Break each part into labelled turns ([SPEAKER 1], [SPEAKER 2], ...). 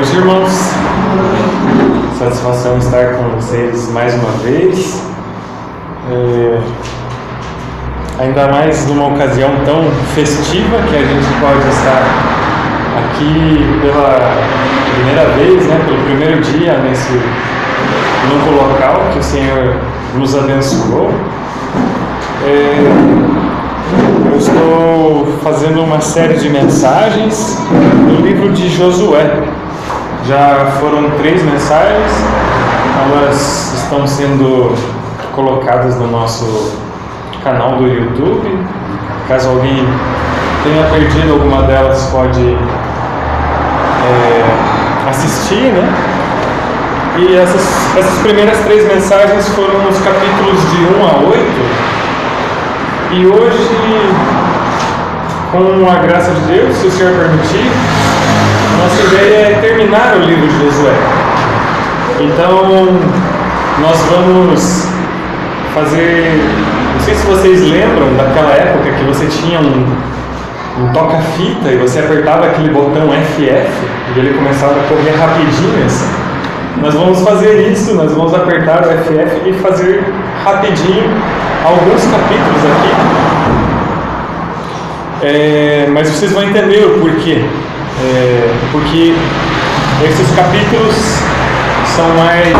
[SPEAKER 1] noite, irmãos. Satisfação estar com vocês mais uma vez. Ainda mais numa ocasião tão festiva que a gente pode estar aqui pela primeira vez, pelo primeiro dia nesse novo local que o Senhor nos abençoou. Eu estou fazendo uma série de mensagens no livro de Josué. Já foram 3 mensagens, elas estão sendo colocadas no nosso canal do YouTube. Caso alguém tenha perdido alguma delas, pode assistir, E essas primeiras 3 mensagens foram nos capítulos de 1 a 8. E hoje, com a graça de Deus, se o Senhor permitir, nossa ideia é terminar o livro de Josué. Então, nós vamos fazer... Não sei se vocês lembram daquela época que você tinha um toca-fita e você apertava aquele botão FF e ele começava a correr rapidinho assim. Nós vamos fazer isso, nós vamos apertar o FF e fazer rapidinho alguns capítulos aqui. Mas vocês vão entender o porquê. Porque esses capítulos são mais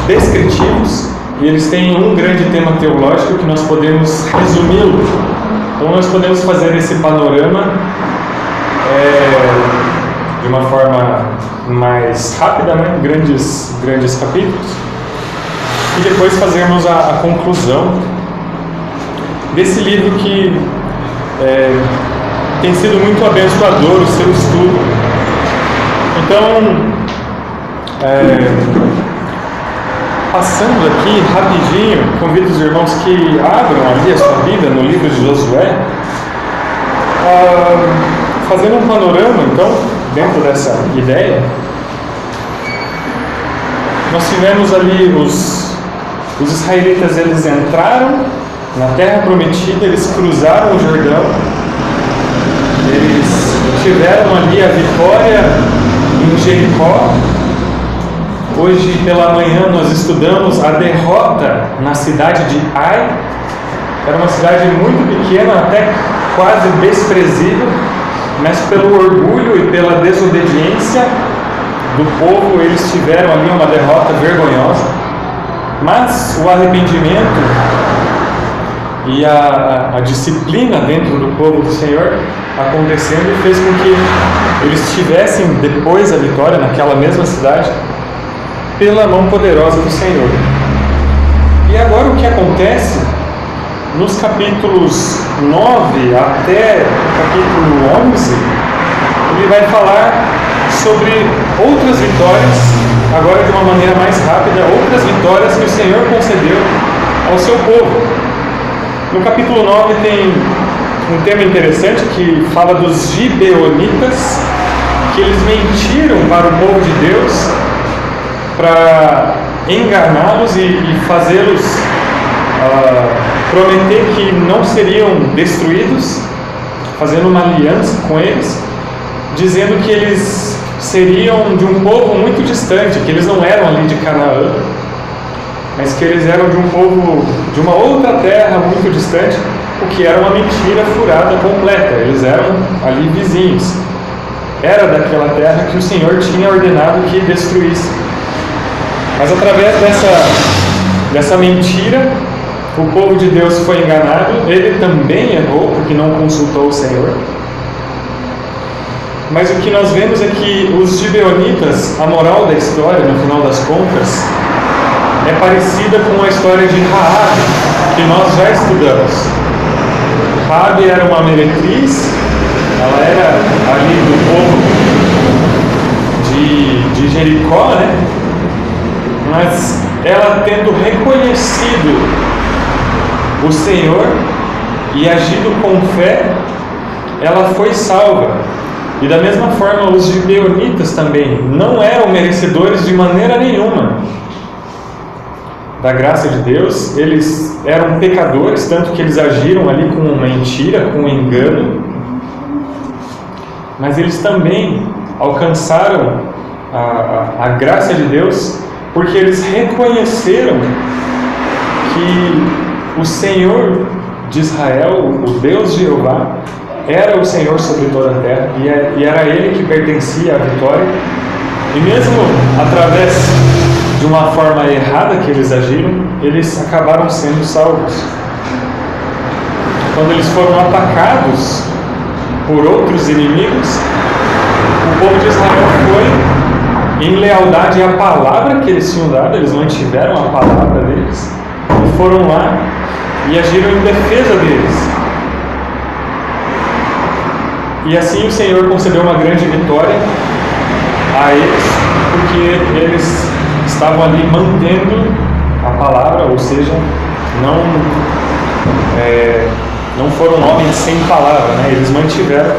[SPEAKER 1] descritivos e eles têm um grande tema teológico que nós podemos resumi-lo. Então nós podemos fazer esse panorama de uma forma mais rápida, grandes capítulos, e depois fazermos a conclusão desse livro que tem sido muito abençoador o seu estudo. Então, passando aqui rapidinho, convido os irmãos que abram ali a sua Bíblia no livro de Josué, fazendo um panorama, então, dentro dessa ideia. Nós tivemos ali os israelitas, eles entraram na terra prometida, eles cruzaram o Jordão, eles tiveram ali a vitória em Jericó. Hoje pela manhã nós estudamos a derrota na cidade de Ai. Era uma cidade muito pequena, até quase desprezível, mas pelo orgulho e pela desobediência do povo, eles tiveram ali uma derrota vergonhosa. Mas o arrependimento e a disciplina dentro do povo do Senhor acontecendo fez com que eles tivessem depois a vitória naquela mesma cidade pela mão poderosa do Senhor. E agora o que acontece nos capítulos 9 até capítulo 11, ele vai falar sobre outras vitórias, agora de uma maneira mais rápida, outras vitórias que o Senhor concedeu ao seu povo. No capítulo 9 tem um tema interessante que fala dos gibeonitas, que eles mentiram para o povo de Deus para enganá-los e fazê-los prometer que não seriam destruídos, fazendo uma aliança com eles, dizendo que eles seriam de um povo muito distante, que eles não eram ali de Canaã, mas que eles eram de um povo de uma outra terra muito distante, o que era uma mentira furada completa. Eles eram ali vizinhos. Era daquela terra que o Senhor tinha ordenado que destruísse. Mas através dessa mentira, o povo de Deus foi enganado. Ele também errou, porque não consultou o Senhor. Mas o que nós vemos é que os gibeonitas, a moral da história, no final das contas, é parecida com a história de Raabe, que nós já estudamos. Raabe era uma meretriz, ela era ali do povo de Jericó, Mas ela, tendo reconhecido o Senhor e agido com fé, ela foi salva. E da mesma forma, os gibeonitas também não eram merecedores de maneira nenhuma da graça de Deus. Eles eram pecadores, tanto que eles agiram ali com uma mentira, com um engano. Mas eles também alcançaram a graça de Deus, porque eles reconheceram que o Senhor de Israel, o Deus de Jeová, era o Senhor sobre toda a terra, e era Ele que pertencia à vitória. E mesmo através de uma forma errada que eles agiram, eles acabaram sendo salvos. Quando eles foram atacados por outros inimigos, o povo de Israel foi em lealdade à palavra que eles tinham dado, eles mantiveram a palavra deles, e foram lá e agiram em defesa deles. E assim o Senhor concedeu uma grande vitória a eles, porque eles estavam ali mantendo a palavra, ou seja, não foram homens sem palavra, né? Eles mantiveram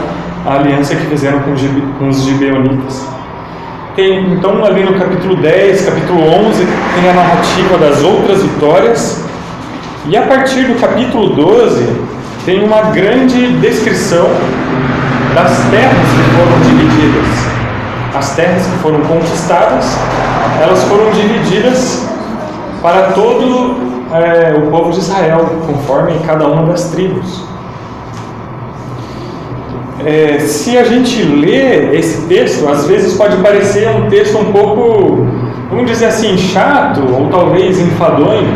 [SPEAKER 1] a aliança que fizeram com os gibeonitas. Então ali no capítulo 10, capítulo 11, tem a narrativa das outras vitórias, e a partir do capítulo 12 tem uma grande descrição das terras que foram divididas. As terras que foram conquistadas, elas foram divididas para todo o povo de Israel, conforme cada uma das tribos. Se a gente lê esse texto, às vezes pode parecer um texto um pouco, vamos dizer assim, chato, ou talvez enfadonho,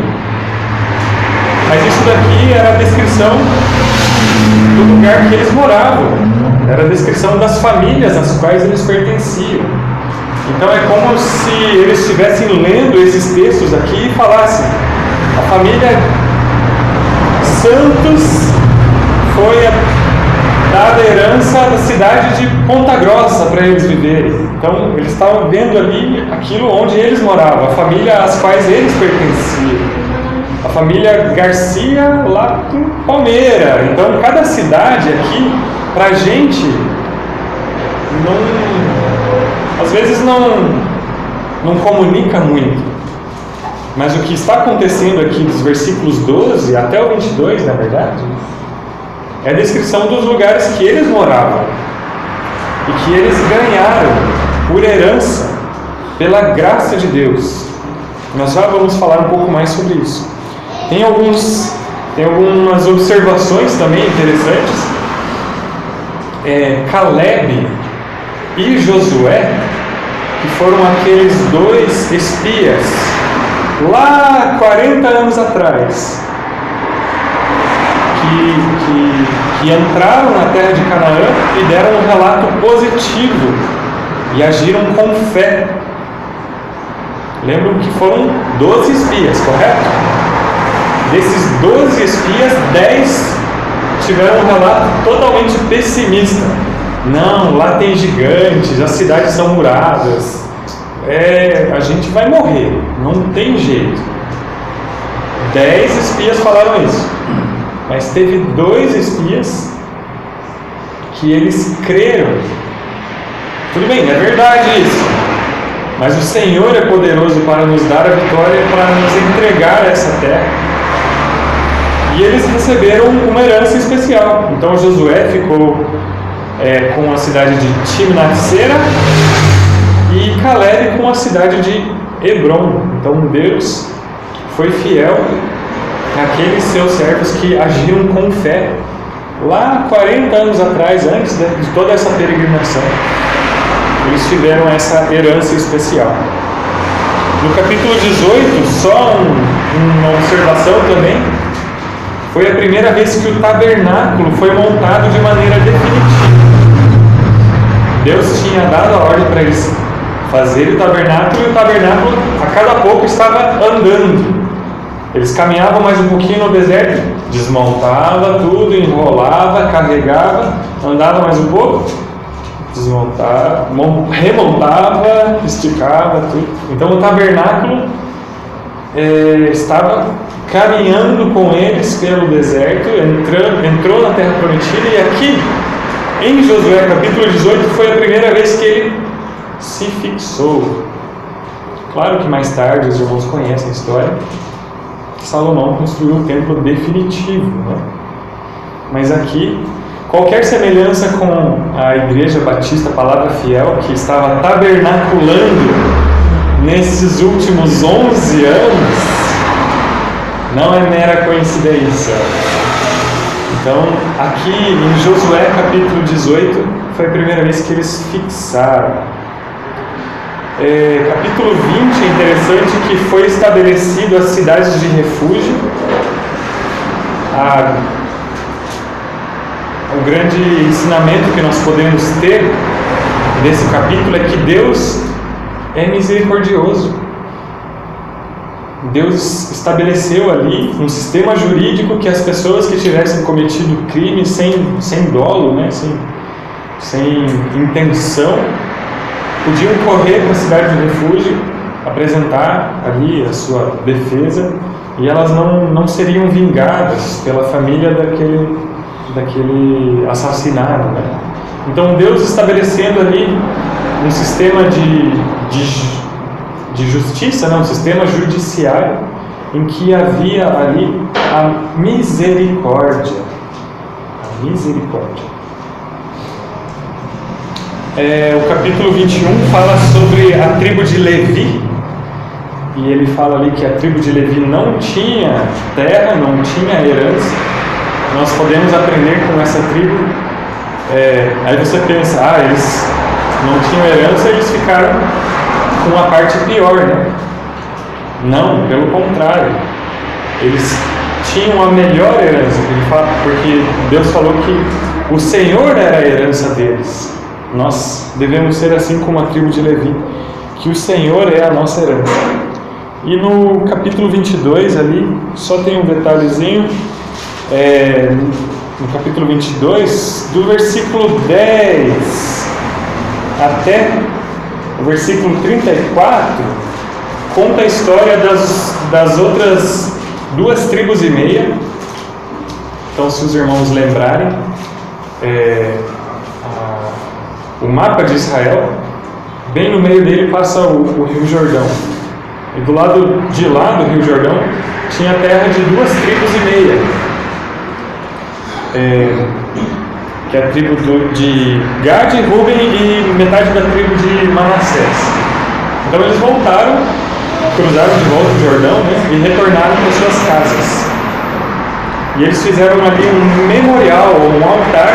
[SPEAKER 1] mas isso daqui era a descrição do lugar que eles moravam, era a descrição das famílias às quais eles pertenciam. Então é como se eles estivessem lendo esses textos aqui e falassem: a família Santos foi dada herança da cidade de Ponta Grossa para eles viverem. Então eles estavam vendo ali aquilo onde eles moravam, a família às quais eles pertenciam. A família Garcia lá em Palmeira. Então cada cidade aqui, para a gente, às vezes não comunica muito. Mas o que está acontecendo aqui dos versículos 12 até o 22, na verdade, é a descrição dos lugares que eles moravam e que eles ganharam por herança pela graça de Deus. Nós já vamos falar um pouco mais sobre isso. Tem algumas observações também interessantes. Caleb e Josué, que foram aqueles dois espias lá 40 anos atrás, que entraram na terra de Canaã e deram um relato positivo e agiram com fé. Lembram que foram 12 espias, correto? Desses 12 espias, 10 tiveram um relato totalmente pessimista. Não, lá tem gigantes, as cidades são muradas, a gente vai morrer, não tem jeito. 10 espias falaram isso. Mas teve 2 espias que eles creram. Tudo bem, é verdade isso. Mas o Senhor é poderoso para nos dar a vitória, para nos entregar essa terra. E eles receberam uma herança especial. Então Josué ficou com a cidade de Timnat-Sera e Caleb com a cidade de Hebron. Então Deus foi fiel àqueles seus servos que agiram com fé lá 40 anos atrás, antes de toda essa peregrinação. Eles tiveram essa herança especial. No capítulo 18, só uma observação também, foi a primeira vez que o tabernáculo foi montado de maneira definitiva. Deus tinha dado a ordem para eles fazerem o tabernáculo, e o tabernáculo a cada pouco estava andando. Eles caminhavam mais um pouquinho no deserto, desmontava tudo, enrolava, carregava, andava mais um pouco, desmontava, remontava, esticava, tudo. Então o tabernáculo estava caminhando com eles pelo deserto, entrou na terra prometida, e aqui em Josué capítulo 18 foi a primeira vez que ele se fixou. Claro que mais tarde os irmãos conhecem a história, Salomão construiu um templo definitivo, né? Mas aqui qualquer semelhança com a Igreja Batista Palavra Fiel, que estava tabernaculando nesses últimos 11 anos, não é mera coincidência. Então, aqui em Josué capítulo 18, foi a primeira vez que eles fixaram. Capítulo 20 é interessante que foi estabelecido as cidades de refúgio. O grande ensinamento que nós podemos ter desse capítulo é que Deus é misericordioso. Deus estabeleceu ali um sistema jurídico que as pessoas que tivessem cometido crime sem dolo, né, sem intenção, podiam correr para a cidade de refúgio, apresentar ali a sua defesa, e elas não seriam vingadas pela família daquele assassinado, né? Então Deus estabelecendo ali um sistema de justiça, um sistema judiciário, em que havia ali a misericórdia. A misericórdia. O capítulo 21 fala sobre a tribo de Levi, e ele fala ali que a tribo de Levi não tinha terra, não tinha herança. Nós podemos aprender com essa tribo. Aí você pensa, eles não tinham herança, eles ficaram com a parte pior, né? Não, pelo contrário, eles tinham a melhor herança, porque Deus falou que o Senhor era a herança deles. Nós devemos ser assim como a tribo de Levi, que o Senhor é a nossa herança. E no capítulo 22 ali, só tem um detalhezinho, no capítulo 22, do versículo 10 até o versículo 34, conta a história das outras 2 tribos e meia. Então, se os irmãos lembrarem, o mapa de Israel, bem no meio dele passa o Rio Jordão. E do lado de lá do Rio Jordão tinha a terra de 2 tribos e meia, que é a tribo de Gad, Ruben e metade da tribo de Manassés. Então eles voltaram, cruzaram de volta o Jordão, né, e retornaram para suas casas. E eles fizeram ali um memorial, ou um altar,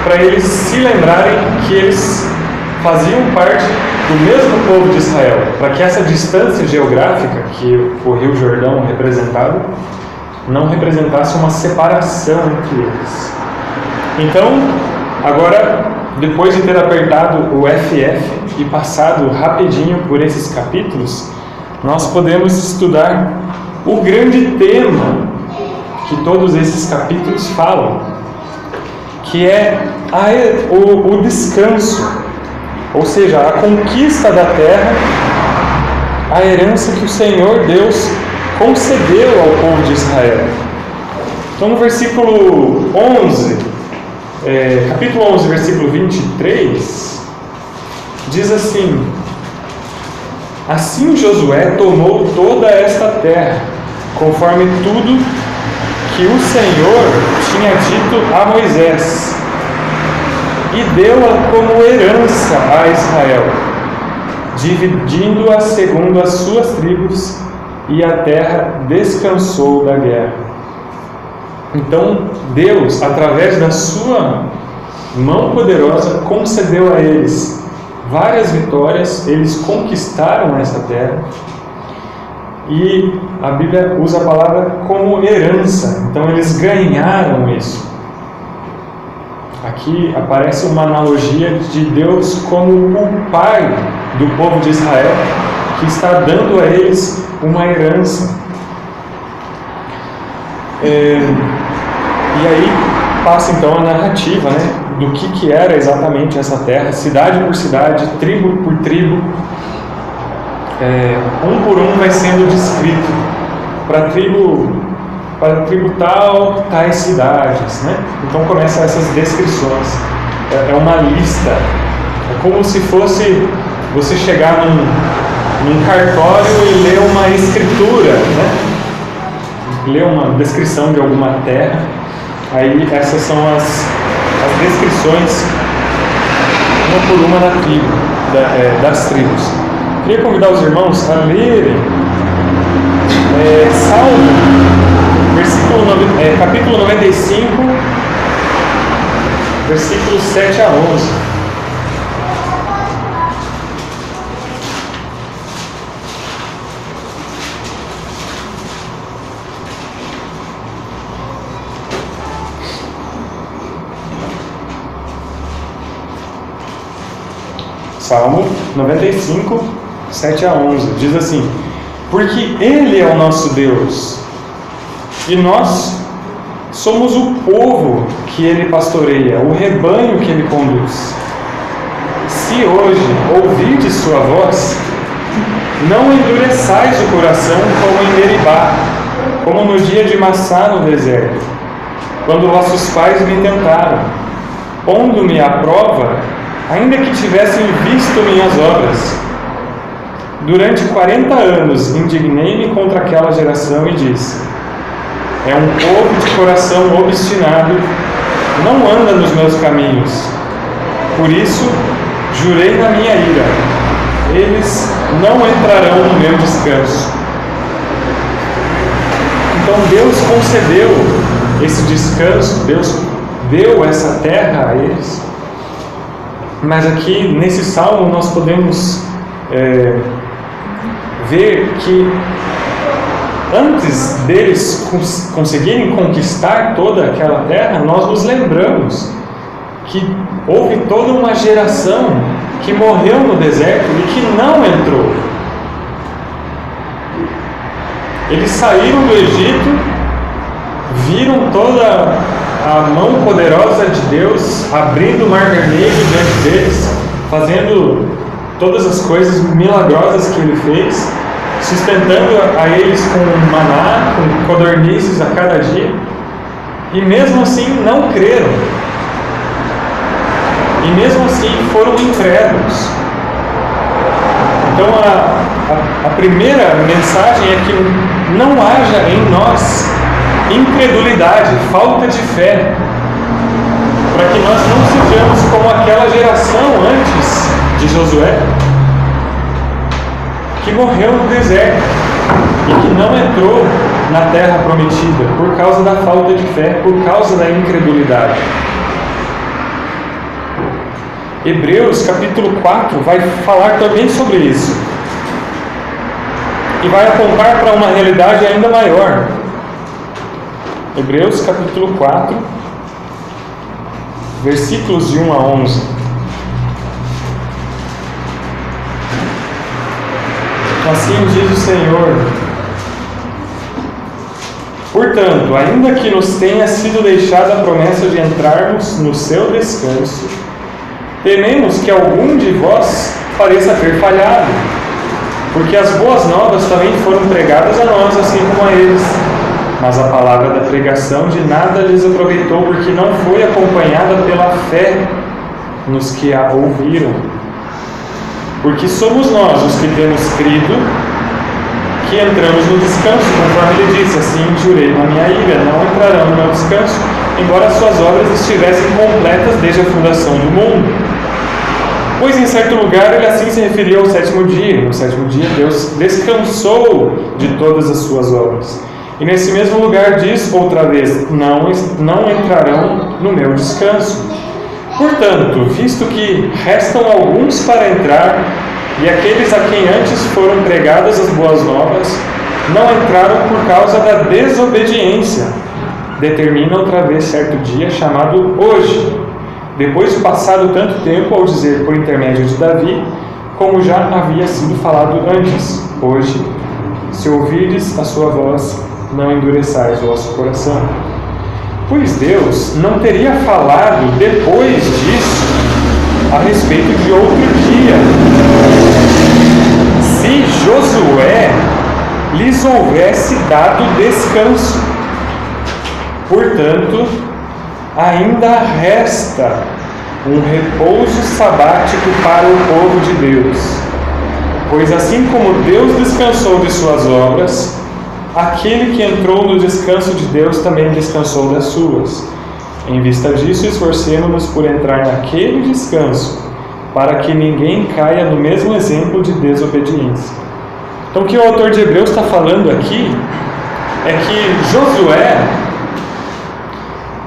[SPEAKER 1] para eles se lembrarem que eles faziam parte do mesmo povo de Israel, para que essa distância geográfica que o Rio Jordão representava não representasse uma separação entre eles. Então, agora, depois de ter apertado o FF e passado rapidinho por esses capítulos, nós podemos estudar o grande tema que todos esses capítulos falam, que é o descanso, ou seja, a conquista da terra, a herança que o Senhor Deus concedeu ao povo de Israel. Então, no versículo 11, capítulo 11, versículo 23, diz assim: Assim Josué tomou toda esta terra, conforme tudo que o Senhor tinha dito a Moisés, e deu-a como herança a Israel, dividindo-a segundo as suas tribos, e a terra descansou da guerra. Então Deus, através da sua mão poderosa, concedeu a eles várias vitórias. Eles conquistaram essa terra, e a Bíblia usa a palavra como herança. Então eles ganharam isso. Aqui aparece uma analogia de Deus como o pai do povo de Israel, que está dando a eles uma herança. E aí passa então a narrativa, né, do que era exatamente essa terra, cidade por cidade, tribo por tribo. Um por um vai sendo descrito. Para a tribo tal, tais cidades, né? Então começam essas descrições. É uma lista. É como se fosse você chegar num cartório e ler uma escritura, né? Ler uma descrição de alguma terra. Aí essas são as descrições, uma por uma da tribo, das tribos. Queria convidar os irmãos a lerem Salmo, capítulo 95, versículos 7 a 11. Salmo 95, 7 a 11, diz assim: porque Ele é o nosso Deus, e nós somos o povo que Ele pastoreia, o rebanho que Ele conduz. Se hoje ouvirdes sua voz, não endureçais o coração como em Meribá, como no dia de Massá no deserto, quando vossos pais me tentaram, pondo-me à prova, ainda que tivessem visto minhas obras. Durante 40 anos indignei-me contra aquela geração e disse: é um povo de coração obstinado, não anda nos meus caminhos. Por isso, jurei na minha ira, eles não entrarão no meu descanso. Então Deus concedeu esse descanso, Deus deu essa terra a eles. Mas aqui nesse salmo nós podemos ver que antes deles conseguirem conquistar toda aquela terra, nós nos lembramos que houve toda uma geração que morreu no deserto e que não entrou. Eles saíram do Egito, viram toda a mão poderosa de Deus abrindo o mar vermelho diante deles, fazendo todas as coisas milagrosas que Ele fez, sustentando a eles com maná, com codornizes a cada dia, e mesmo assim não creram, e mesmo assim foram incrédulos. Então a primeira mensagem é que não haja em nós incredulidade, falta de fé, para que nós não sejamos como aquela geração antes de Josué, que morreu no deserto e que não entrou na terra prometida por causa da falta de fé, por causa da incredulidade. Hebreus capítulo 4 vai falar também sobre isso e vai apontar para uma realidade ainda maior. Hebreus capítulo 4, versículos de 1 a 11. Assim diz o Senhor: portanto, ainda que nos tenha sido deixada a promessa de entrarmos no seu descanso, tememos que algum de vós pareça ter falhado, porque as boas novas também foram pregadas a nós, assim como a eles. Mas a palavra da pregação de nada lhes aproveitou, porque não foi acompanhada pela fé nos que a ouviram. Porque somos nós os que temos crido que entramos no descanso, conforme Ele disse: assim jurei na minha ira, não entrarão no meu descanso, embora as suas obras estivessem completas desde a fundação do mundo. Pois em certo lugar Ele assim se referiu ao sétimo dia. No sétimo dia Deus descansou de todas as suas obras. E nesse mesmo lugar diz outra vez: não entrarão no meu descanso. Portanto, visto que restam alguns para entrar, e aqueles a quem antes foram pregadas as boas novas, não entraram por causa da desobediência, determina outra vez certo dia, chamado hoje, depois de passado tanto tempo, ao dizer por intermédio de Davi, como já havia sido falado antes: hoje, se ouvirdes a sua voz, não endureçais o vosso coração. Pois Deus não teria falado depois disso a respeito de outro dia, se Josué lhes houvesse dado descanso. Portanto, ainda resta um repouso sabático para o povo de Deus. Pois assim como Deus descansou de suas obras, aquele que entrou no descanso de Deus também descansou das suas. Em vista disso, esforcemo-nos por entrar naquele descanso, para que ninguém caia no mesmo exemplo de desobediência. Então, o que o autor de Hebreus está falando aqui é que Josué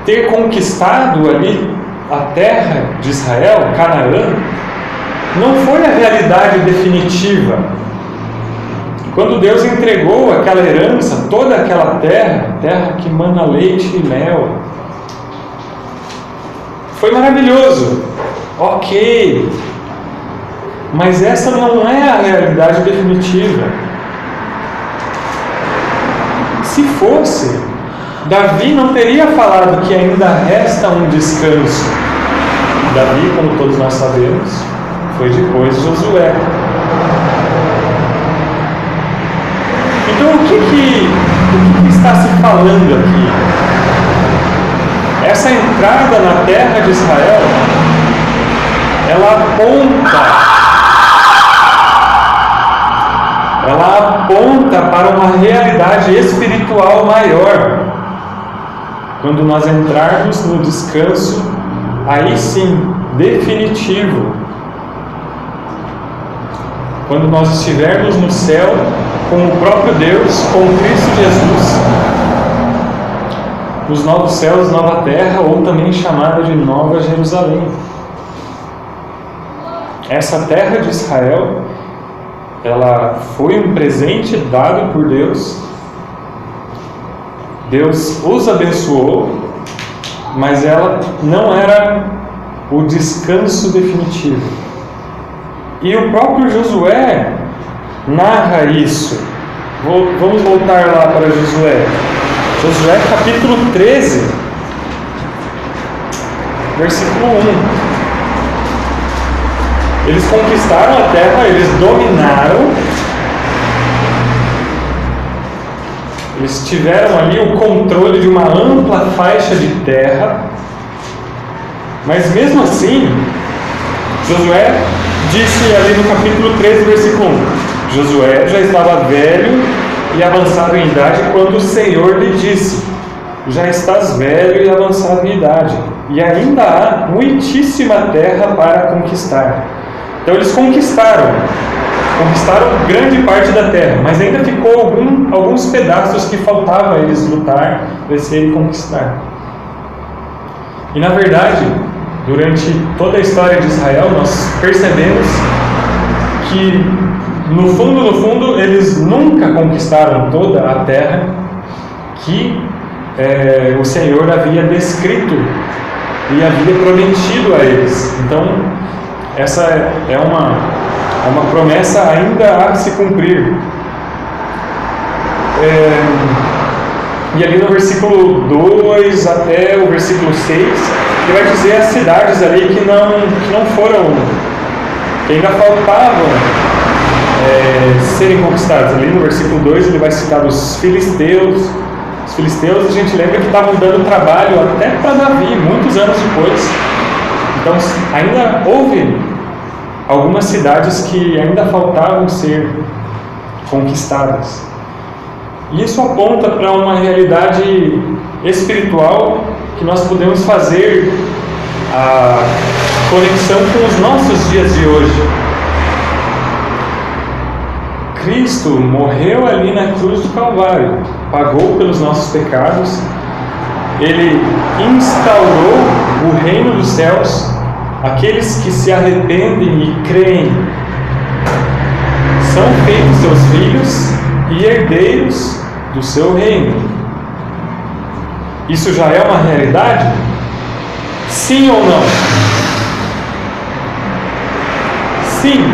[SPEAKER 1] ter conquistado ali a terra de Israel, Canaã, não foi a realidade definitiva. Quando Deus entregou aquela herança, toda aquela terra que mana leite e mel, foi maravilhoso, ok, mas essa não é a realidade definitiva. Se fosse, Davi não teria falado que ainda resta um descanso. Davi, como todos nós sabemos, foi depois de Josué. Então, o que está se falando aqui? Essa entrada na terra de Israel, ela aponta para uma realidade espiritual maior. Quando nós entrarmos no descanso, aí sim, definitivo. Quando nós estivermos no céu com o próprio Deus, com Cristo Jesus, nos novos céus, nova terra, ou também chamada de Nova Jerusalém. Essa terra de Israel, ela foi um presente dado por Deus. Deus os abençoou, mas ela não era o descanso definitivo. E o próprio Josué narra isso. Vamos voltar lá para Josué. Josué capítulo 13, versículo 1. Eles conquistaram a terra, eles dominaram, eles tiveram ali o controle de uma ampla faixa de terra, mas mesmo assim, Josué disse ali no capítulo 13, versículo 1, Josué já estava velho e avançado em idade quando o Senhor lhe disse: já estás velho e avançado em idade, e ainda há muitíssima terra para conquistar. Então eles conquistaram grande parte da terra, mas ainda ficou alguns pedaços que faltava a eles lutar, vencer e conquistar. E na verdade, durante toda a história de Israel, nós percebemos que no fundo, eles nunca conquistaram toda a terra que o Senhor havia descrito e havia prometido a eles. Então, essa é uma promessa ainda a se cumprir. E ali no versículo 2 até o versículo 6, ele vai dizer as cidades ali que não foram, que ainda faltavam serem conquistadas. Ali no versículo 2 ele vai citar os filisteus. Os filisteus, a gente lembra que estavam dando trabalho até para Davi, muitos anos depois. Então ainda houve algumas cidades que ainda faltavam ser conquistadas. E isso aponta para uma realidade espiritual que nós podemos fazer a conexão com os nossos dias de hoje. Cristo morreu ali na cruz do Calvário, pagou pelos nossos pecados, Ele instaurou o reino dos céus. Aqueles que se arrependem e creem são feitos seus filhos e herdeiros do seu reino. Isso já é uma realidade? Sim ou não? Sim.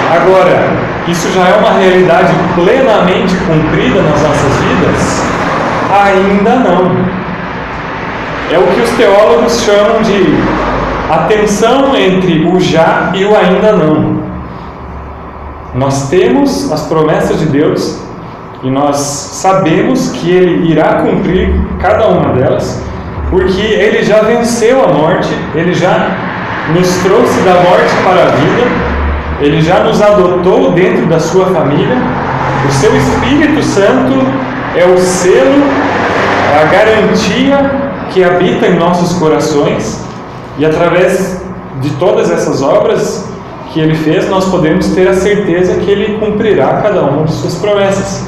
[SPEAKER 1] Agora, isso já é uma realidade plenamente cumprida nas nossas vidas? Ainda não. É o que os teólogos chamam de a tensão entre o já e o ainda não. Nós temos as promessas de Deus e nós sabemos que Ele irá cumprir cada uma delas, porque Ele já venceu a morte, Ele já nos trouxe da morte para a vida, Ele já nos adotou dentro da sua família, o seu Espírito Santo é o selo, é a garantia que habita em nossos corações, e através de todas essas obras que Ele fez, nós podemos ter a certeza que Ele cumprirá cada uma de suas promessas.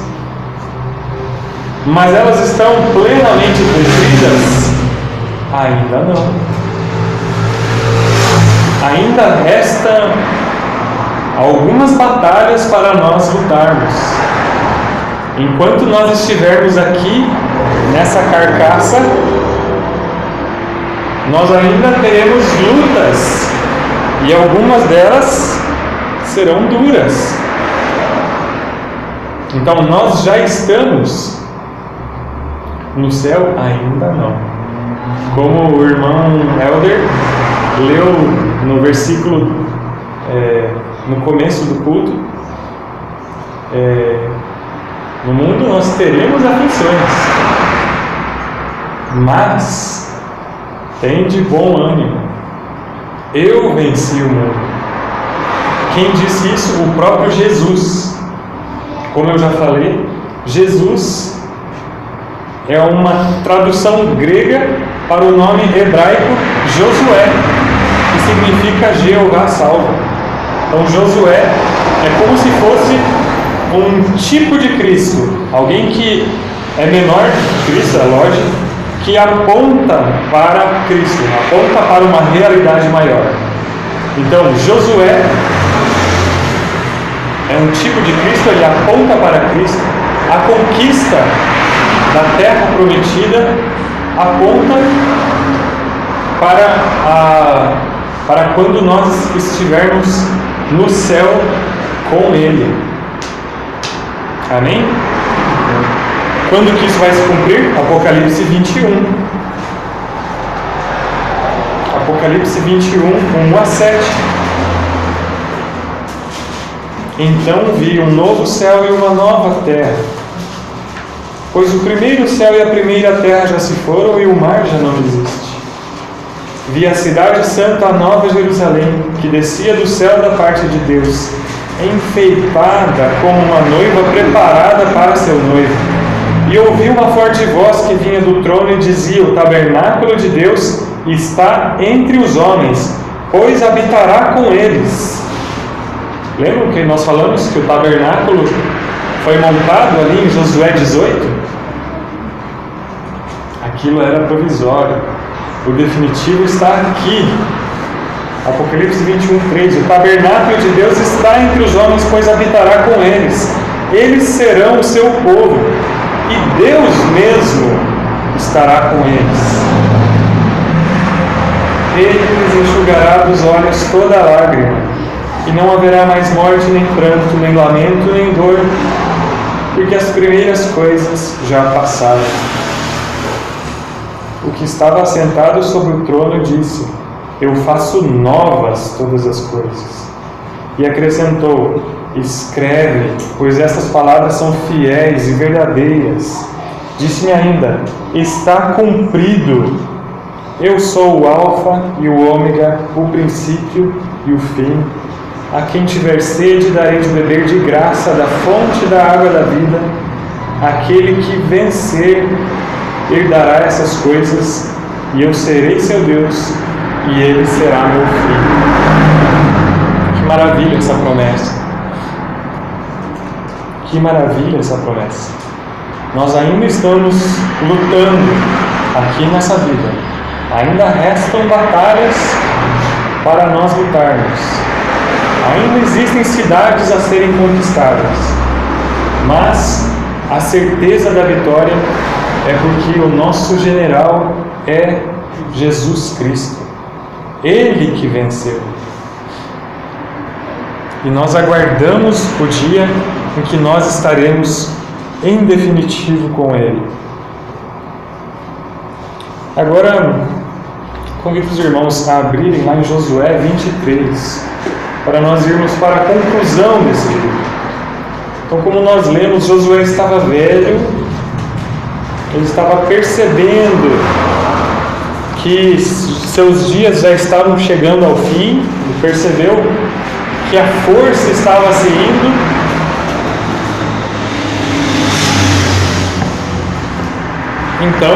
[SPEAKER 1] Mas elas estão plenamente cumpridas? Ainda não. Ainda restam algumas batalhas para nós lutarmos. Enquanto nós estivermos aqui, nessa carcaça, nós ainda teremos lutas, e algumas delas serão duras. Então nós já estamos no céu? Ainda não. Como o irmão Helder leu no versículo no começo do culto, no mundo nós teremos aflições, mas tem de bom ânimo, eu venci o mundo. Quem disse isso? O próprio Jesus. Como eu já falei, Jesus é uma tradução grega para o nome hebraico Josué, que significa Jeová salva. Então Josué é como se fosse um tipo de Cristo, alguém que é menor que Cristo, é lógico, que aponta para Cristo, aponta para uma realidade maior. Então Josué é um tipo de Cristo, ele aponta para Cristo. A conquista da terra prometida aponta para quando nós estivermos no céu com Ele. Amém? Quando que isso vai se cumprir? Apocalipse 21. Apocalipse 21, 1-7. Então vi um novo céu e uma nova terra, pois o primeiro céu e a primeira terra já se foram e o mar já não existe. Vi a cidade santa, a nova Jerusalém, que descia do céu da parte de Deus, enfeitada como uma noiva preparada para seu noivo. E ouvi uma forte voz que vinha do trono e dizia: o tabernáculo de Deus está entre os homens, pois habitará com eles. Lembram que nós falamos que o tabernáculo foi montado ali em Josué 18? Aquilo era provisório. O definitivo está aqui. Apocalipse 21:3. O tabernáculo de Deus está entre os homens, pois habitará com eles. Eles serão o seu povo, e Deus mesmo estará com eles. Ele lhes enxugará dos olhos toda lágrima, e não haverá mais morte, nem pranto, nem lamento, nem dor, porque as primeiras coisas já passaram. O que estava assentado sobre o trono disse: eu faço novas todas as coisas. E acrescentou: escreve, pois estas palavras são fiéis e verdadeiras. Disse-me ainda: está cumprido. Eu sou o Alfa e o Ômega, o princípio e o fim. A quem tiver sede, darei de beber de graça da fonte da água da vida. Aquele que vencer herdará essas coisas, e eu serei seu Deus, e ele será meu filho. Que maravilha essa promessa! Que maravilha essa promessa! Nós ainda estamos lutando aqui nessa vida. Ainda restam batalhas para nós lutarmos. Ainda existem cidades a serem conquistadas, mas a certeza da vitória é porque o nosso general é Jesus Cristo. Ele que venceu. E nós aguardamos o dia em que nós estaremos em definitivo com Ele. Agora, convido os irmãos a abrirem lá em Josué 23, para nós irmos para a conclusão desse livro. Então, como nós lemos, Josué estava velho, ele estava percebendo que seus dias já estavam chegando ao fim, ele percebeu que a força estava se indo. Então,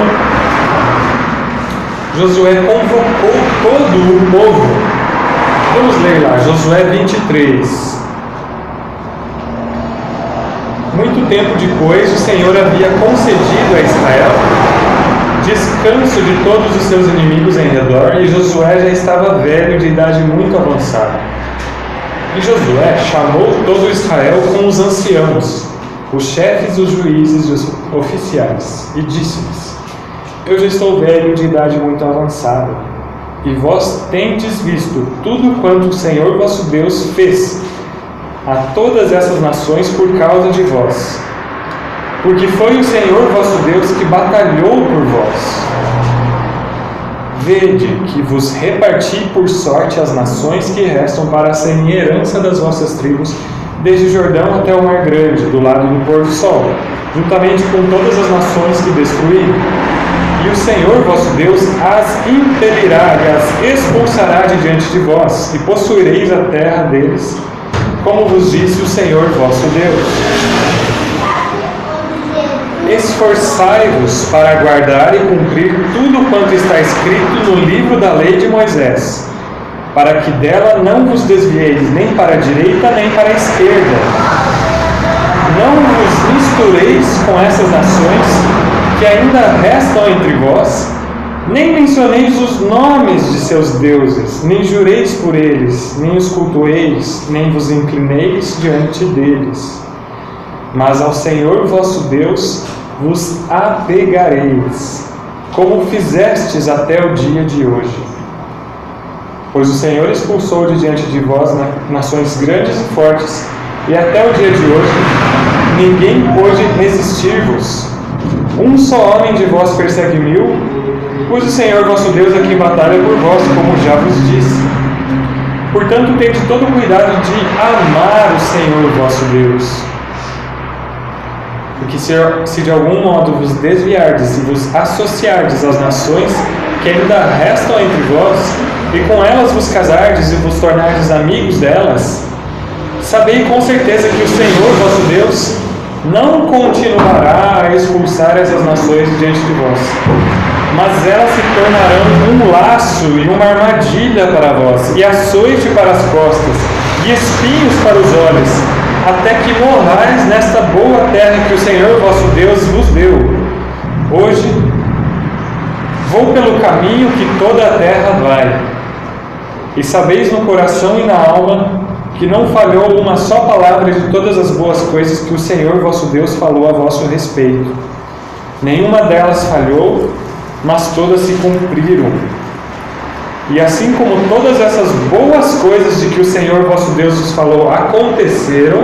[SPEAKER 1] Josué convocou todo o povo. Vamos ler lá, Josué 23. Muito tempo depois, o Senhor havia concedido a Israel descanso de todos os seus inimigos em redor, e Josué já estava velho, de idade muito avançada. E Josué chamou todo Israel com os anciãos, os chefes, os juízes e os oficiais, e disse-lhes: Eu já estou velho, de idade muito avançada, e vós tendes visto tudo quanto o Senhor vosso Deus fez a todas essas nações por causa de vós. Porque foi o Senhor vosso Deus que batalhou por vós. Vede que vos reparti por sorte as nações que restam para serem herança das vossas tribos, desde o Jordão até o Mar Grande, do lado do pôr do sol, juntamente com todas as nações que destruí. E o Senhor vosso Deus as impelirá e as expulsará de diante de vós, e possuireis a terra deles, como vos disse o Senhor vosso Deus. Esforçai-vos para guardar e cumprir tudo quanto está escrito no livro da lei de Moisés, para que dela não vos desvieis nem para a direita nem para a esquerda. Não vos mistureis com essas nações que ainda restam entre vós, nem mencioneis os nomes de seus deuses, nem jureis por eles, nem os cultueis, nem vos inclineis diante deles. Mas ao Senhor vosso Deus vos apegareis, como fizestes até o dia de hoje. Pois o Senhor expulsou de diante de vós nações grandes e fortes, e até o dia de hoje ninguém pôde resistir-vos. Um só homem de vós persegue 1000, pois o Senhor vosso Deus é quem batalha por vós, como já vos disse. Portanto, tende todo cuidado de amar o Senhor vosso Deus. Porque se de algum modo vos desviardes e vos associardes às nações que ainda restam entre vós, e com elas vos casardes e vos tornardes amigos delas, sabei com certeza que o Senhor vosso Deus não continuará a expulsar essas nações diante de vós, mas elas se tornarão um laço e uma armadilha para vós, e açoite para as costas, e espinhos para os olhos, até que morrais nesta boa terra que o Senhor vosso Deus vos deu. Hoje vou pelo caminho que toda a terra vai, e sabeis no coração e na alma que não falhou uma só palavra de todas as boas coisas que o Senhor vosso Deus falou a vosso respeito. Nenhuma delas falhou, mas todas se cumpriram. E assim como todas essas boas coisas de que o Senhor vosso Deus vos falou aconteceram,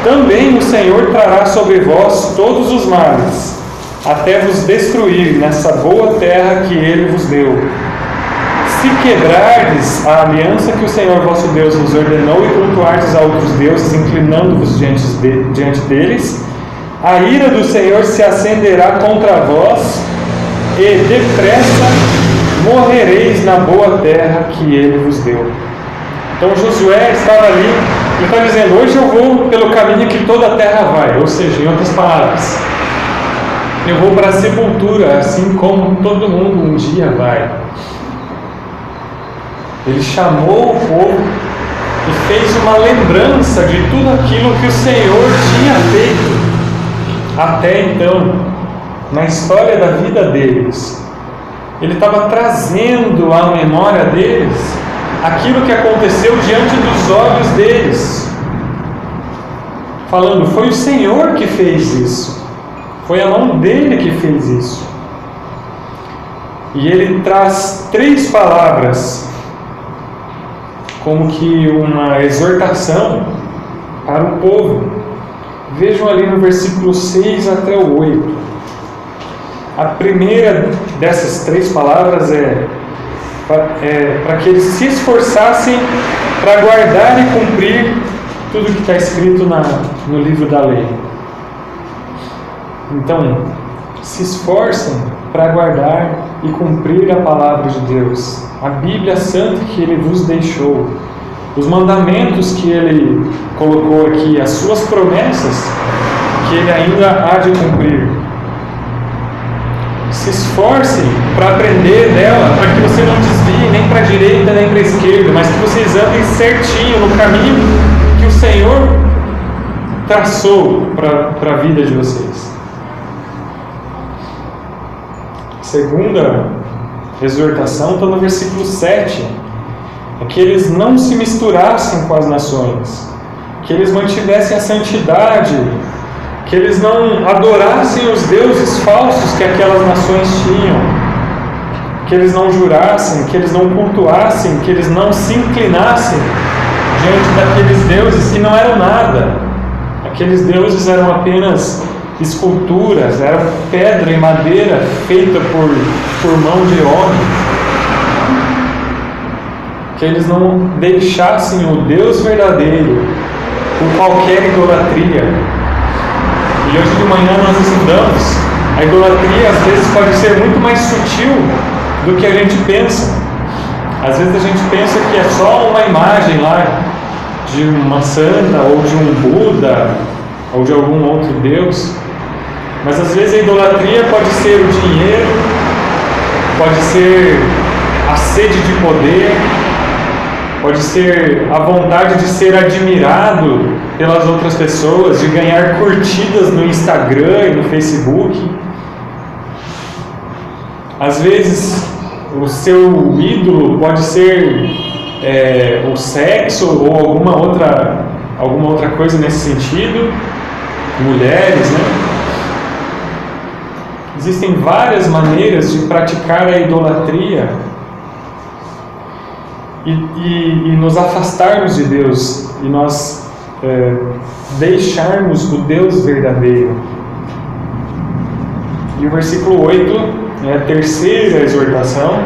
[SPEAKER 1] também o Senhor trará sobre vós todos os males, até vos destruir nessa boa terra que Ele vos deu. Se quebrardes a aliança que o Senhor vosso Deus vos ordenou e cultuardes a outros deuses, inclinando-vos diante deles, a ira do Senhor se acenderá contra vós, e depressa morrereis na boa terra que Ele vos deu. Então Josué estava ali, ele está dizendo: hoje eu vou pelo caminho que toda a terra vai, ou seja, em outras palavras, eu vou para a sepultura, assim como todo mundo um dia vai. Ele chamou o povo e fez uma lembrança de tudo aquilo que o Senhor tinha feito até então, na história da vida deles. Ele estava trazendo à memória deles aquilo que aconteceu diante dos olhos deles, falando: foi o Senhor que fez isso, foi a mão dele que fez isso. E ele traz 3 palavras como que uma exortação para o povo. Vejam ali no versículo 6 até o 8. A primeira dessas 3 palavras é para que eles se esforçassem para guardar e cumprir tudo que está escrito no livro da lei. Então, se esforcem para guardar e cumprir a palavra de Deus, a Bíblia Santa que Ele vos deixou, os mandamentos que Ele colocou aqui, as suas promessas que Ele ainda há de cumprir. Se esforcem para aprender dela, para que você não desvie nem para a direita nem para a esquerda, mas que vocês andem certinho no caminho que o Senhor traçou para a vida de vocês. Segunda exortação está no versículo 7. É que eles não se misturassem com as nações, que eles mantivessem a santidade, que eles não adorassem os deuses falsos que aquelas nações tinham, que eles não jurassem, que eles não cultuassem, que eles não se inclinassem diante daqueles deuses que não eram nada. Aqueles deuses eram apenas esculturas, eram pedra e madeira feita por mão de homem. Que eles não deixassem o Deus verdadeiro por qualquer idolatria. E hoje de manhã nós estudamos, a idolatria às vezes pode ser muito mais sutil do que a gente pensa. Às vezes a gente pensa que é só uma imagem lá de uma santa, ou de um Buda, ou de algum outro Deus. Mas às vezes a idolatria pode ser o dinheiro, pode ser a sede de poder, pode ser a vontade de ser admirado pelas outras pessoas, de ganhar curtidas no Instagram e no Facebook. Às vezes o seu ídolo pode ser o sexo ou alguma outra coisa nesse sentido. Mulheres, né? Existem várias maneiras de praticar a idolatria e nos afastarmos de Deus, e nós deixarmos o Deus verdadeiro. E o versículo 8, a terceira exortação,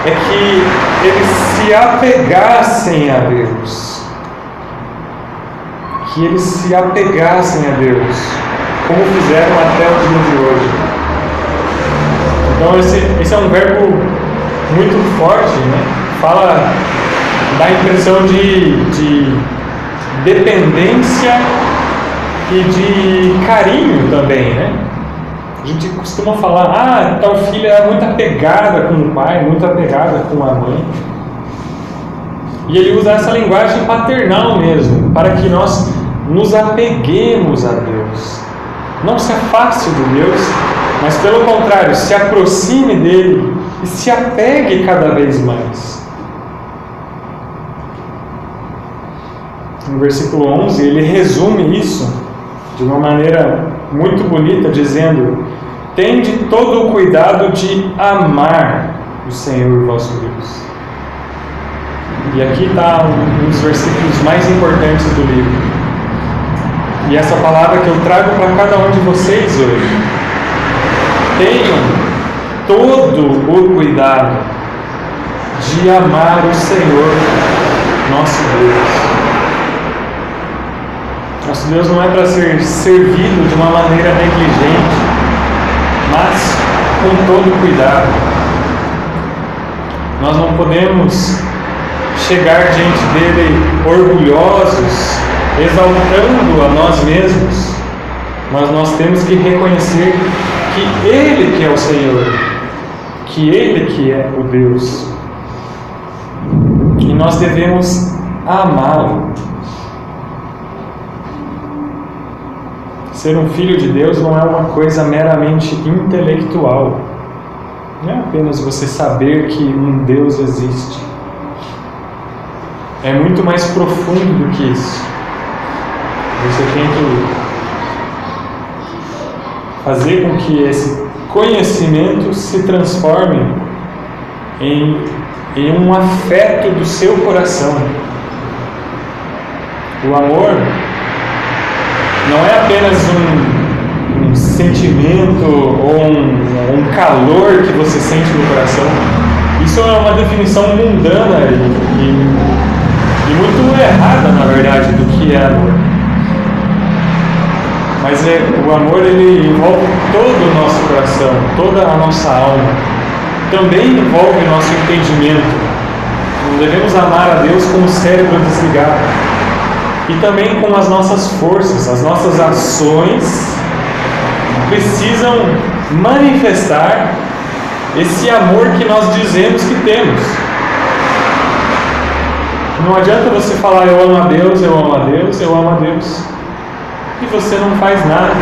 [SPEAKER 1] é que eles se apegassem a Deus. Que eles se apegassem a Deus, como fizeram até o dia de hoje. Então esse é um verbo muito forte, né? Fala, dá a impressão de dependência e de carinho também, né? A gente costuma falar, tal filha é muito apegada com o pai, muito apegada com a mãe. E ele usa essa linguagem paternal mesmo, para que nós nos apeguemos a Deus. Não se afaste de Deus, mas pelo contrário, se aproxime dele e se apegue cada vez mais. No versículo 11, ele resume isso de uma maneira muito bonita, dizendo: tende todo o cuidado de amar o Senhor vosso Deus. E aqui está um dos versículos mais importantes do livro. E essa palavra que eu trago para cada um de vocês hoje: tenham todo o cuidado de amar o Senhor nosso Deus. Nosso Deus não é para ser servido de uma maneira negligente, mas com todo cuidado. Nós não podemos chegar diante dele orgulhosos, exaltando a nós mesmos, mas nós temos que reconhecer que Ele que é o Senhor, que Ele que é o Deus, e nós devemos amá-lo. Ser um filho de Deus não é uma coisa meramente intelectual, não é apenas você saber que um Deus existe, é muito mais profundo do que isso. Você tem que fazer com que esse conhecimento se transforme em um afeto do seu coração. O amor não é apenas um sentimento ou um calor que você sente no coração. Isso é uma definição mundana e muito errada, na verdade, do que é amor. Mas o amor, ele envolve todo o nosso coração, toda a nossa alma. Também envolve o nosso entendimento. Nós devemos amar a Deus com o cérebro desligado. E também com as nossas forças. As nossas ações precisam manifestar esse amor que nós dizemos que temos. Não adianta você falar eu amo a Deus, eu amo a Deus, eu amo a Deus, e você não faz nada.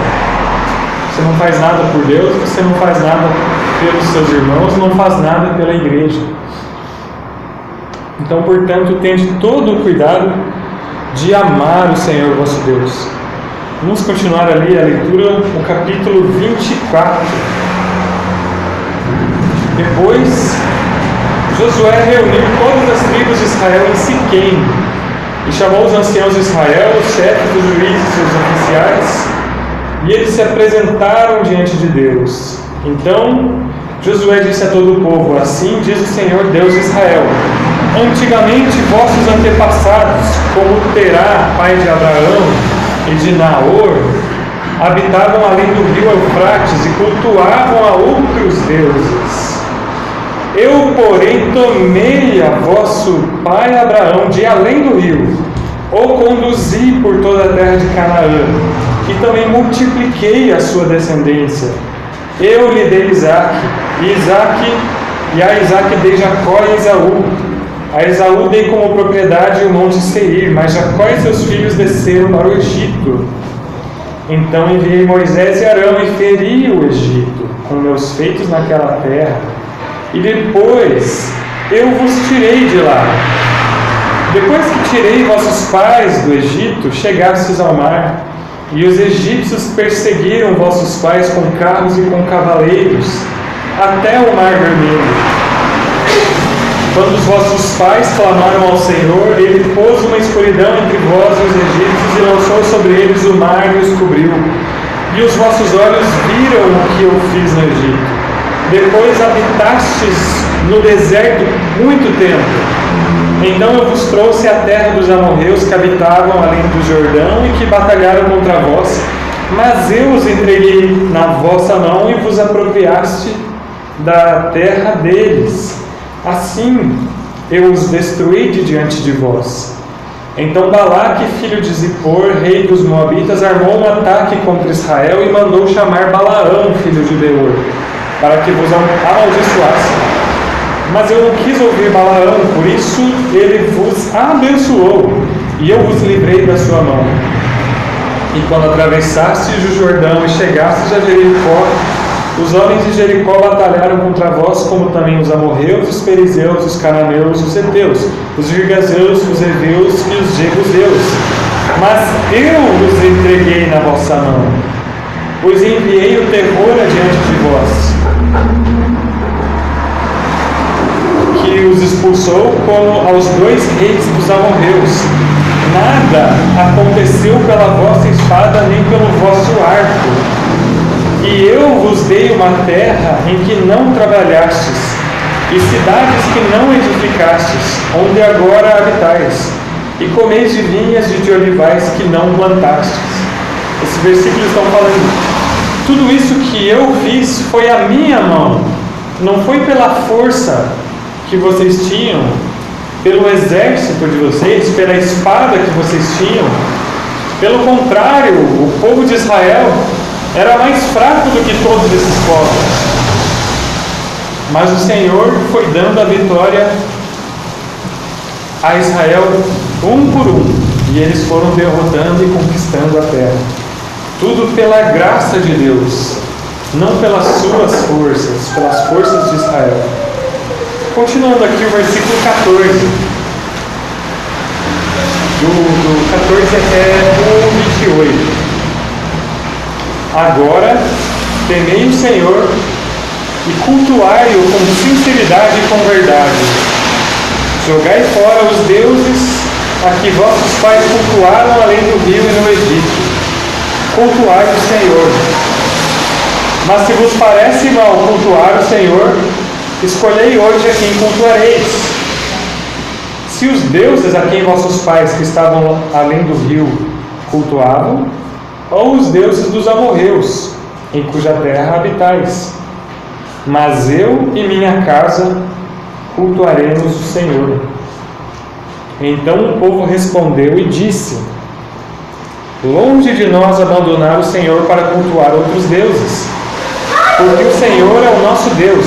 [SPEAKER 1] Você não faz nada por Deus, você não faz nada pelos seus irmãos, não faz nada pela igreja. Então, portanto, tende todo o cuidado de amar o Senhor vosso Deus. Vamos continuar ali a leitura, o capítulo 24. Depois, Josué reuniu todas as tribos de Israel em Siquém e chamou os anciãos de Israel, os chefes dos juízes e seus oficiais, e eles se apresentaram diante de Deus. Então Josué disse a todo o povo: assim diz o Senhor Deus de Israel: antigamente vossos antepassados, como Terá, pai de Abraão e de Naor, habitavam além do rio Eufrates e cultuavam a outros deuses. Eu, porém, tomei a vosso pai Abraão de além do rio, o conduzi por toda a terra de Canaã, e também multipliquei a sua descendência. Eu lhe dei Isaque, e a Isaque dei Jacó e Esaú. A Esaú dei como propriedade o monte Seir, mas Jacó e seus filhos desceram para o Egito. Então enviei Moisés e Arão e feri o Egito com meus feitos naquela terra. E depois eu vos tirei de lá. Depois que tirei vossos pais do Egito, chegastes ao mar, e os egípcios perseguiram vossos pais com carros e com cavaleiros, até o mar vermelho. Quando os vossos pais clamaram ao Senhor, Ele pôs uma escuridão entre vós e os egípcios, e lançou sobre eles o mar e os cobriu. E os vossos olhos viram o que eu fiz no Egito. Depois habitastes no deserto muito tempo. Então eu vos trouxe a terra dos amorreus que habitavam além do Jordão e que batalharam contra vós, mas eu os entreguei na vossa mão e vos apropriaste da terra deles. Assim eu os destruí de diante de vós. Então Balaque, filho de Zippor, rei dos Moabitas, armou um ataque contra Israel e mandou chamar Balaão, filho de Beor, para que vos amaldiçoasse. Mas eu não quis ouvir Balaão, por isso ele vos abençoou, e eu vos livrei da sua mão. E quando atravessastes o Jordão e chegastes a Jericó, os homens de Jericó batalharam contra vós, como também os amorreus, os perizeus, os cananeus, os heteus, os girgazeus, os heveus e os jebuseus. Mas eu os entreguei na vossa mão, pois enviei o terror adiante de vós, que os expulsou como aos 2 reis dos amorreus. Nada aconteceu pela vossa espada nem pelo vosso arco. E eu vos dei uma terra em que não trabalhastes, e cidades que não edificastes, onde agora habitais, e comeis de vinhas e de olivais que não plantastes. Esses versículos estão falando, tudo isso que eu fiz foi a minha mão, não foi pela força que vocês tinham, pelo exército de vocês, pela espada que vocês tinham. Pelo contrário, o povo de Israel era mais fraco do que todos esses povos. Mas o Senhor foi dando a vitória a Israel um por um, e eles foram derrotando e conquistando a terra. Tudo pela graça de Deus, não pelas suas forças, pelas forças de Israel. Continuando aqui o versículo 14. Do 14 até o 28. Agora, temei o Senhor e cultuai-o com sinceridade e com verdade. Jogai fora os deuses a que vossos pais cultuaram além do rio e no Egito. Cultuai o Senhor. Mas se vos parece mal cultuar o Senhor, escolhei hoje a quem cultuareis. Se os deuses a quem vossos pais que estavam além do rio cultuavam, ou os deuses dos amorreus, em cuja terra habitais. Mas eu e minha casa cultuaremos o Senhor. Então o povo respondeu e disse: longe de nós abandonar o Senhor para cultuar outros deuses. porque o Senhor é o nosso Deus.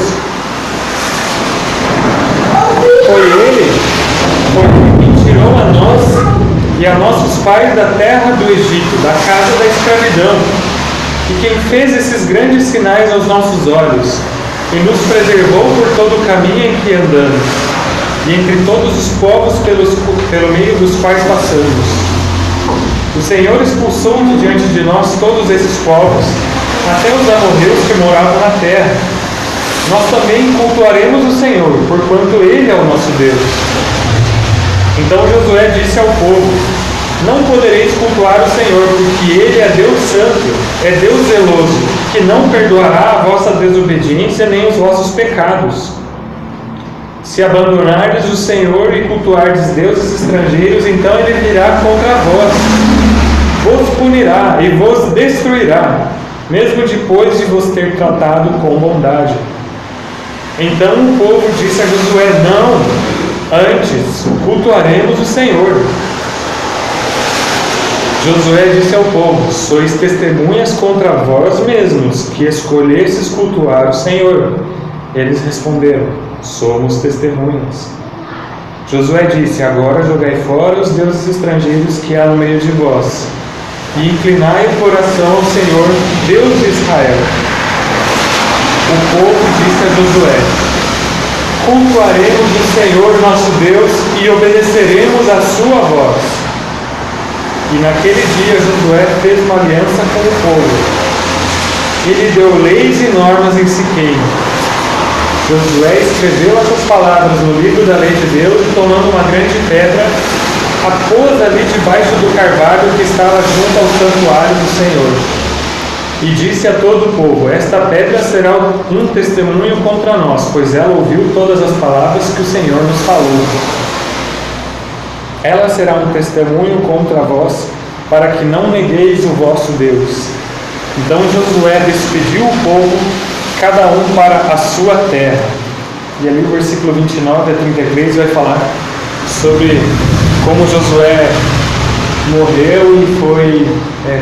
[SPEAKER 1] Foi Ele quem tirou a nós e a nossos pais da terra do Egito, da casa da escravidão, e quem fez esses grandes sinais aos nossos olhos, e nos preservou por todo o caminho em que andamos, e entre todos os povos pelo meio dos quais passamos. O Senhor expulsou de diante de nós todos esses povos, até os amorreus que moravam na terra. Nós também cultuaremos o Senhor, porquanto Ele é o nosso Deus. Então Josué disse ao povo: não podereis cultuar o Senhor, porque Ele é Deus santo, é Deus zeloso, que não perdoará a vossa desobediência nem os vossos pecados. Se abandonardes o Senhor e cultuardes deuses estrangeiros, então Ele virá contra vós, vos punirá e vos destruirá, mesmo depois de vos ter tratado com bondade. Então o povo disse a Josué: não, antes cultuaremos o Senhor. Josué disse ao povo: sois testemunhas contra vós mesmos, que escolhestes cultuar o Senhor. Eles responderam: somos testemunhas. Josué disse: agora jogai fora os deuses estrangeiros que há no meio de vós, e inclinai o coração ao Senhor, Deus de Israel. O povo disse a Josué: cultuaremos o Senhor nosso Deus e obedeceremos a sua voz. E naquele dia Josué fez uma aliança com o povo. Ele deu leis e normas em Siquém. Josué escreveu essas palavras no livro da lei de Deus e, tomando uma grande pedra, a pôs ali debaixo do carvalho que estava junto ao santuário do Senhor. E disse a todo o povo: esta pedra será um testemunho contra nós, pois ela ouviu todas as palavras que o Senhor nos falou. Ela será um testemunho contra vós, para que não negueis o vosso Deus. Então Josué despediu o povo, cada um para a sua terra. E ali o versículo 29 a 33 vai falar sobre como Josué morreu e foi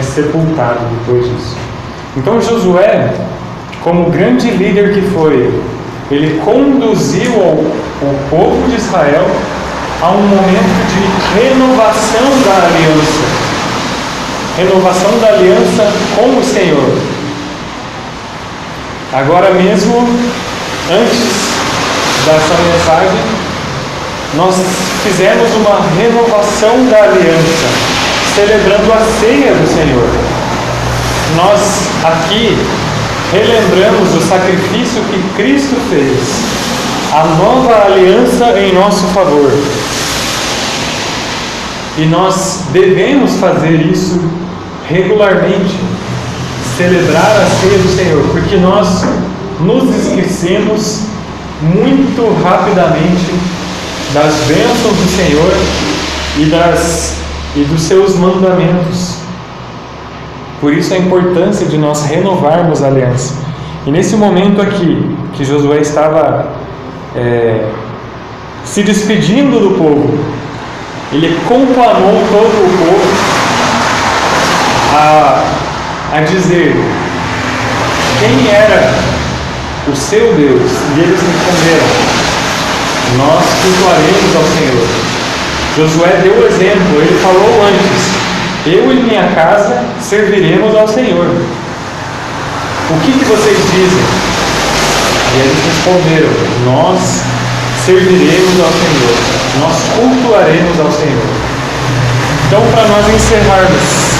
[SPEAKER 1] sepultado depois disso. Então Josué, como grande líder que foi, ele conduziu o povo de Israel a um momento de renovação da aliança. Renovação da aliança com o Senhor. Agora mesmo, antes dessa mensagem, nós fizemos uma renovação da aliança, celebrando a ceia do Senhor. Nós aqui relembramos o sacrifício que Cristo fez, a nova aliança em nosso favor. E nós devemos fazer isso regularmente, celebrar a ceia do Senhor, porque nós nos esquecemos muito rapidamente das bênçãos do Senhor e dos seus mandamentos. Por isso a importância de nós renovarmos a aliança. E nesse momento aqui, que Josué estava se despedindo do povo, ele conclamou todo o povo a dizer quem era o seu Deus. E eles responderam: nós cultuaremos ao Senhor. Josué deu o exemplo, ele falou antes: eu e minha casa serviremos ao Senhor. O que vocês dizem? E eles responderam: nós serviremos ao Senhor, nós cultuaremos ao Senhor. Então, para nós encerrarmos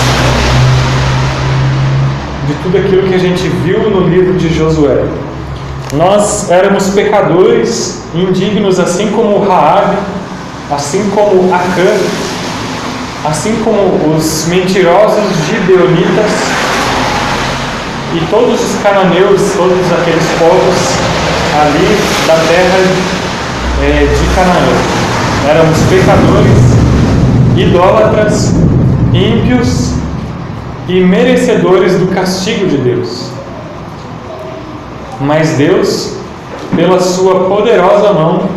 [SPEAKER 1] de tudo aquilo que a gente viu no livro de Josué, nós éramos pecadores, indignos, assim como Raabe, assim como Acã, assim como os mentirosos gibeonitas e todos os cananeus, todos aqueles povos ali da terra de Canaã. Éramos pecadores, idólatras, ímpios e merecedores do castigo de Deus. Mas Deus, pela sua poderosa mão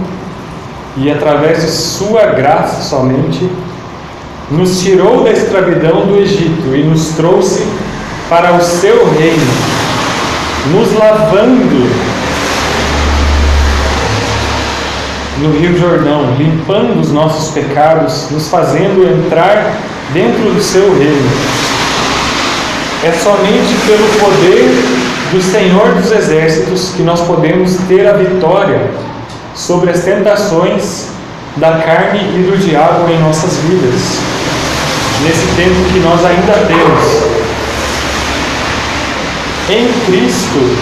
[SPEAKER 1] e através de sua graça somente, nos tirou da escravidão do Egito e nos trouxe para o seu reino. nos lavando no Rio Jordão, limpando os nossos pecados, nos fazendo entrar dentro do seu reino. É somente pelo poder do Senhor dos Exércitos que nós podemos ter a vitória sobre as tentações da carne e do diabo em nossas vidas, nesse tempo que nós ainda temos. Em Cristo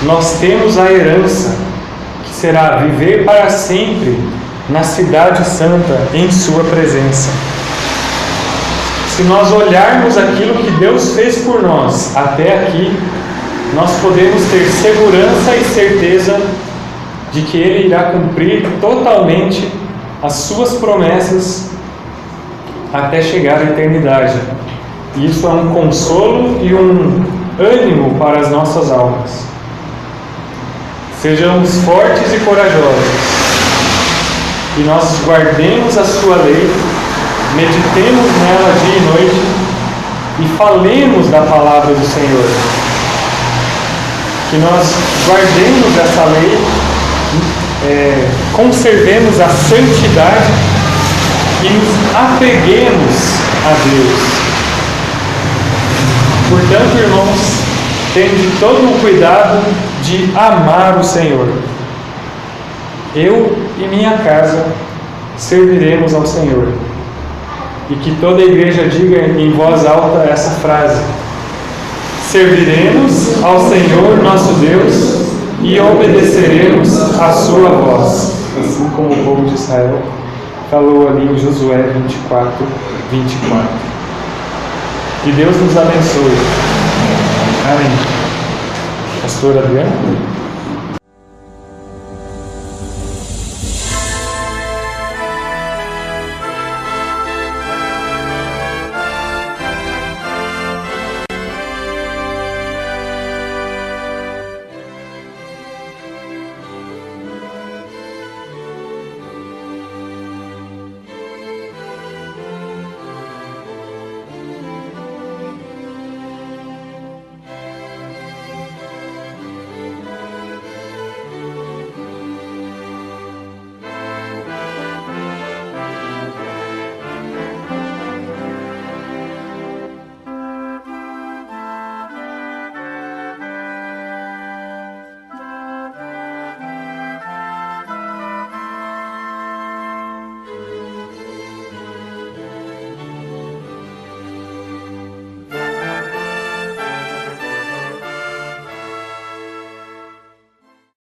[SPEAKER 1] nós temos a herança, que será viver para sempre na cidade santa, em sua presença. Se nós olharmos aquilo que Deus fez por nós até aqui, nós podemos ter segurança e certeza de que Ele irá cumprir totalmente as suas promessas até chegar à eternidade. E isso é um consolo e um ânimo para as nossas almas. Sejamos fortes e corajosos, e nós guardemos a sua lei, meditemos nela dia e noite, e falemos da palavra do Senhor. Que nós guardemos essa lei, conservemos a santidade e nos apeguemos a Deus. Portanto, irmãos, tende todo o cuidado de amar o Senhor. Eu e minha casa serviremos ao Senhor. E que toda a igreja diga em voz alta essa frase: serviremos ao Senhor nosso Deus e obedeceremos a sua voz, assim como o povo de Israel falou ali em Josué 24. Que Deus nos abençoe. Amém. Pastor Adriano?